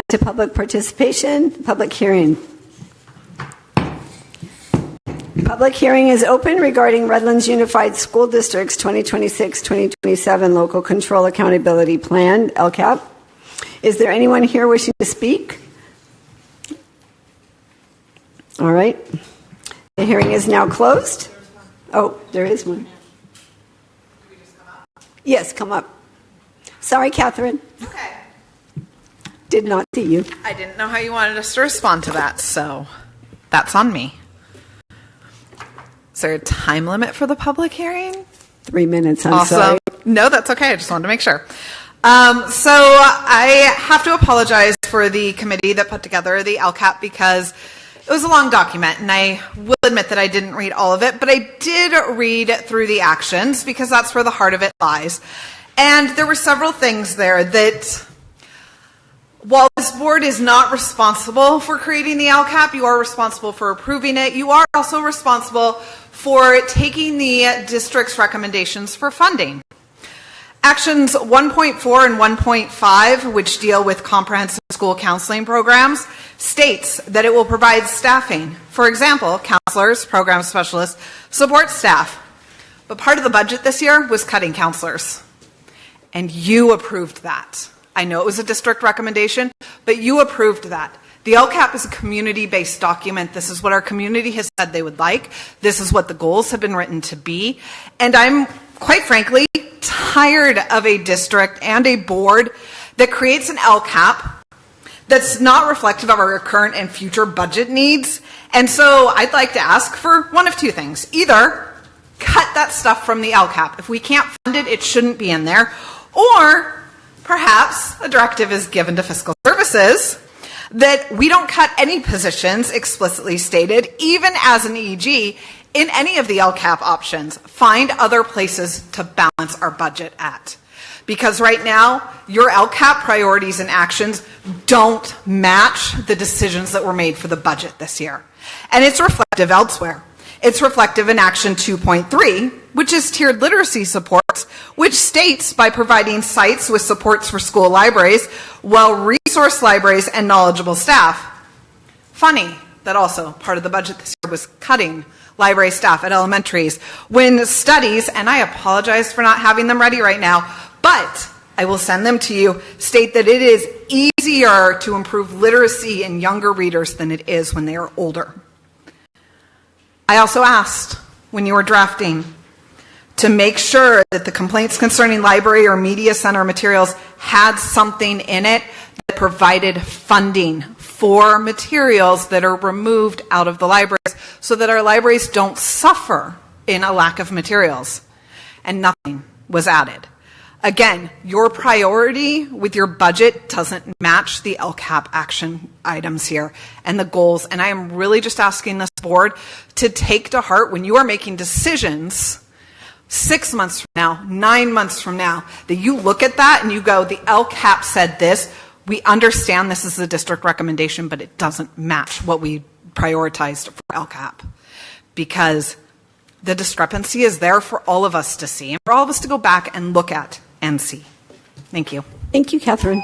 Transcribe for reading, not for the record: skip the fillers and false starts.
to public participation, public hearing. Public hearing is open regarding Redlands Unified School District's 2026-2027 Local Control Accountability Plan, LCAP. Is there anyone here wishing to speak? All right. The hearing is now closed. Oh, there is one. Yes, come up. Sorry, Katherine. Okay. Did not see you. I didn't know how you wanted us to respond to that, so that's on me. Is there a time limit for the public hearing? 3 minutes, I'm sorry. No, that's okay. I just wanted to make sure. So I have to apologize for the committee that put together the LCAP because it was a long document, and I will admit that I didn't read all of it, but I did read through the actions because that's where the heart of it lies. And there were several things there that, while this board is not responsible for creating the LCAP, you are responsible for approving it. You are also responsible for taking the district's recommendations for funding. Actions 1.4 and 1.5, which deal with comprehensive school counseling programs, states that it will provide staffing. For example, counselors, program specialists, support staff. But part of the budget this year was cutting counselors. And you approved that. I know it was a district recommendation, but you approved that. The LCAP is a community-based document. This is what our community has said they would like. This is what the goals have been written to be. And I'm, quite frankly, tired of a district and a board that creates an LCAP that's not reflective of our current and future budget needs. And so I'd like to ask for one of two things. Either cut that stuff from the LCAP. If we can't fund it, it shouldn't be in there. Or perhaps a directive is given to fiscal services that we don't cut any positions explicitly stated, even as an EG, in any of the LCAP options. Find other places to balance our budget at. Because right now, your LCAP priorities and actions don't match the decisions that were made for the budget this year. And it's reflective elsewhere. It's reflective in Action 2.3, which is tiered literacy supports, which states by providing sites with supports for school libraries, well-resourced libraries, and knowledgeable staff. Funny that also part of the budget this year was cutting library staff at elementaries when studies, and I apologize for not having them ready right now, but I will send them to you, state that it is easier to improve literacy in younger readers than it is when they are older. I also asked when you were drafting to make sure that the complaints concerning library or media center materials had something in it that provided funding for materials that are removed out of the libraries so that our libraries don't suffer in a lack of materials. And nothing was added. Again, your priority with your budget doesn't match the LCAP action items here and the goals. And I am really just asking this board to take to heart when you are making decisions 6 months from now, 9 months from now, that you look at that and you go, the LCAP said this. We understand this is the district recommendation, but it doesn't match what we prioritized for LCAP. Because the discrepancy is there for all of us to see and for all of us to go back and look at and see. Thank you. Thank you, Katherine.